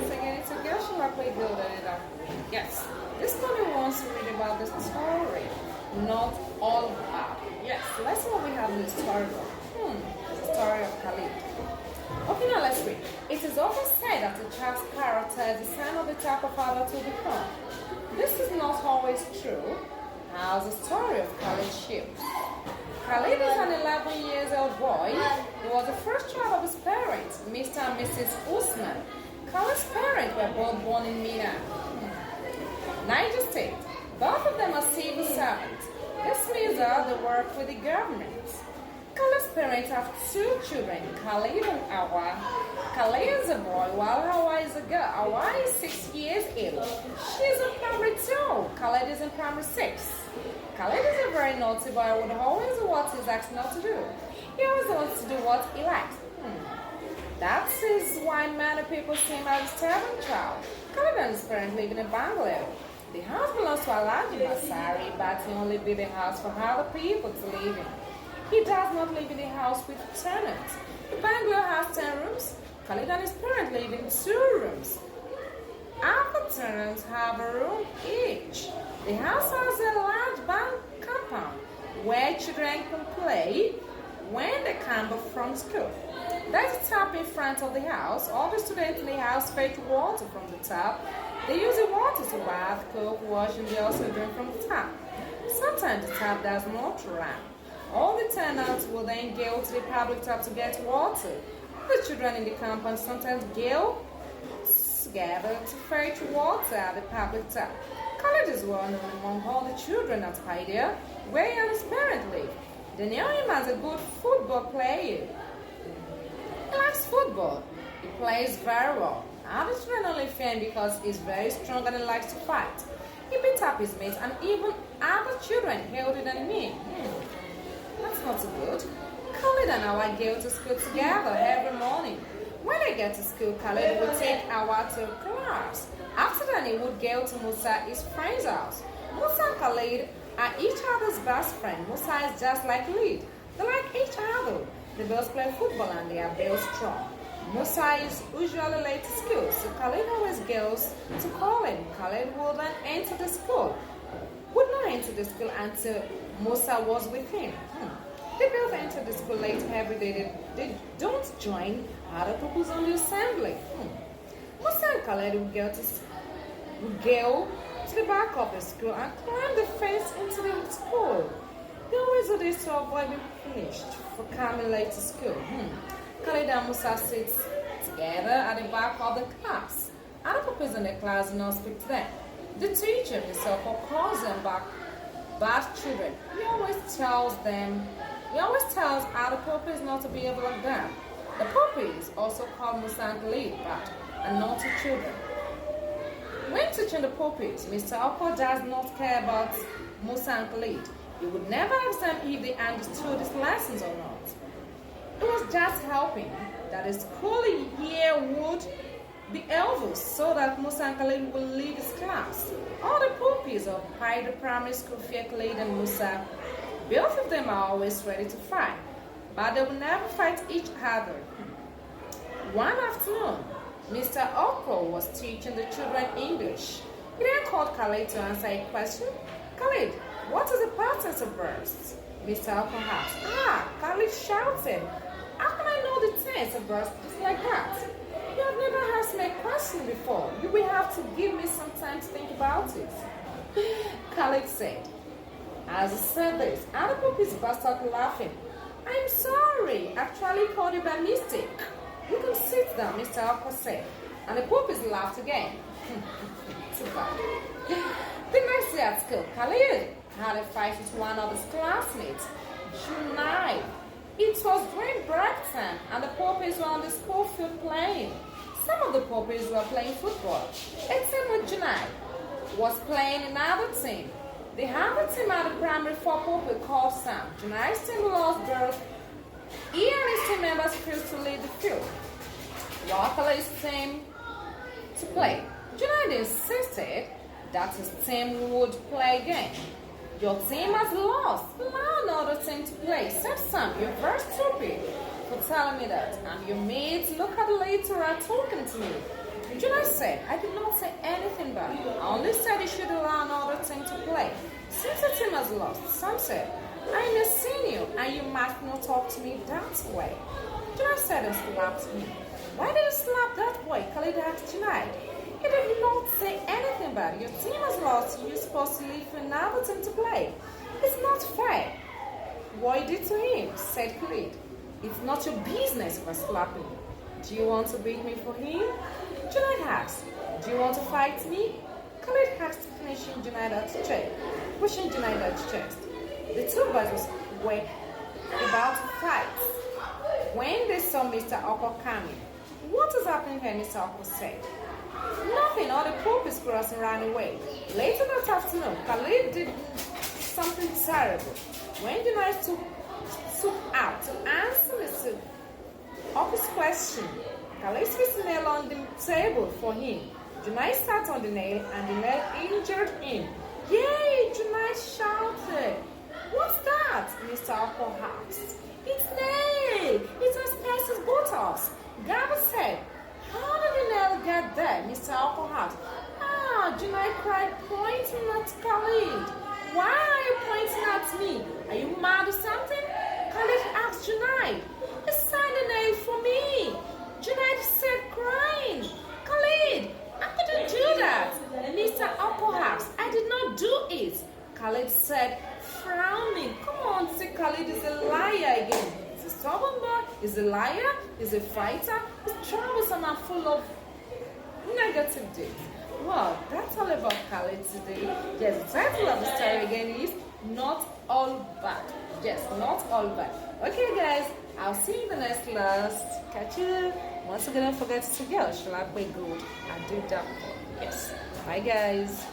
once again. It's a girl Shilakwe Gilda. Yes, this morning wants to read about the story, not all about. Yes, let's see what we have in the story book. The story of Khalid. Okay, now let's read. It is often said that a child's character is the sign of the type of father to become. This is not always true, as the story of Khalid shows. Khalid is an 11 years old boy. He was the first child of his parents, Mr. and Mrs. Usman. Khalid's parents were both born in Mina, Niger State. Both of them are civil servants. This means that they work with the government. Khalid's parents have two children, Khalid and Awa. Khalid is a boy while Awa is a girl. Awa is 6 years old. She's in primary 2. Khalid is in primary 6. Khalid is a very naughty boy who would always do what he's asked not to do. He always wants to do what he likes. That is why many people see him as a stubborn child. Khalid and his parents live in a bungalow. The house belongs to Alaji Masari, but he only built a house for other people to live in. He does not live in the house with tenants. The bungalow has 10 rooms. Khalid and his parents live in 2 rooms. Other tenants have a room each. The house has a large bank compound where children can play when they come back from school. There's a tap in front of the house. All the students in the house fetch water from the tap. They use the water to bath, cook, wash, and they also drink from the tap. Sometimes the tap does not run. All the tenants will then go to the public tap to get water. The children in the compound sometimes go together to fetch water at the public tap. Khalid is well known among all the children at Haidea, where he and his parents live. They know him as a good football player. He likes football. He plays very well. Other children only fear him because he's very strong and he likes to fight. He beats up his mates and even other children older than me. That's not so good. Khalid and Awa go to school together every morning. When they get to school, Khalid would take Awa to class. After that, he would go to Musa, his friend's house. Musa and Khalid are each other's best friend. Musa is just like Khalid. They like each other. They both play football and they are both strong. Musa is usually late to school, so Khalid always goes to call him. Khalid would then enter the school. Would not enter the school until Musa was with him. They both enter the school late every day. They don't join other pupils on the assembly. Musa and Khalid would go to the back of the school and climb the fence into the school. They always do this to avoid being punished for coming late to school. Khalid and Musa sit together at the back of the class. Other pupils in the class do not speak to them. The teacher himself calls them bad children. He always tells other pupils not to behave like them. The pupils also call Musa and Khalid bad and naughty children. When teaching the pupils, Mr. Oko does not care about Musa and Khalid. He would never ask them if they understood his lessons or not. It was just helping that the school year would be over so that Musa and Khalid will leave his class. All the pupils of Haida Primary School fear Khalid and Musa. Both of them are always ready to fight, but they will never fight each other. One afternoon, Mr. Oko was teaching the children English. He then called Khalid to answer a question. Khalid, what is the pattern of verbs? Mr. Oko asked. Khalid shouted. How can I know the tense of verbs just like that? You have never asked me a question before. You will have to give me some time to think about it. Khalid said. As he said this, other pupils burst out laughing. I'm sorry, I actually called you by mistake. You can sit down, Mr. Oko said. And the pupils laughed again. Too bad. The next day at school, Khalid had a fight with one of his classmates, Junai. It was during break time and the pupils were on the school field playing. Some of the pupils were playing football. A team with Junai was playing another team. The other team had a primary 4 pupil called Sam. Junai's team lost both. He and his team members refused to leave the field. While Khalid's team to play. Junai insisted that his team would play again. Your team has lost. Allow another team to play. Said Sam, you're very stupid for telling me that. And your mates look at later are talking to me. Junaid said, I did not say anything bad. I only said you should allow another team to play. Since the team has lost, Sam said, I am a senior and you must not talk to me that way. Junaid said and slapped me. Why did you slap that way? Khalid asked Junaid. He did not say anything bad. Your team has lost. You're supposed to leave for another team to play. It's not fair. What you did to him, said Khalid. It's not your business if I slap him. Do you want to beat me for him? Junaid asked. Do you want to fight me? Khalid asked, finishing Junaid at chest. Pushing Junaid at chest. The two boys were about to fight when they saw Mr. Oko coming. What is happening here? Mr. Oko said. Nothing, all the puppies crossed and ran away. Later that afternoon, Khalid did something terrible. When Junaid took out to answer Mr. Oko's question, Khalid fixed a nail on the table for him. Junaid sat on the nail and the nail injured him. Yay! Junaid shouted. What's that? Mr. Oko asked. It's nail! It has passed his buttocks. Gabba said. How did the nail get there? Mr. Oko asked. Junaid cried, pointing at Khalid. Why are you pointing at me? Are you mad or something? Khalid asked Junaid. You signed a nail for me. Junaid said, crying. Khalid, I couldn't do that. Mr. Oko asked. I did not do it. Khalid said, frowning. Come on, see, Khalid is a liar again. He's a stubborn boy, he's a liar, he's a fighter, he's troublesome and full of negative deeds. Well, that's all about Khalid today. Yes, the title of the story again is Not All Bad. Yes, not all bad. Okay, guys, I'll see you in the next class. Catch you. Once again, don't forget to go. Shall I play good? I do that. Yes. Bye, guys.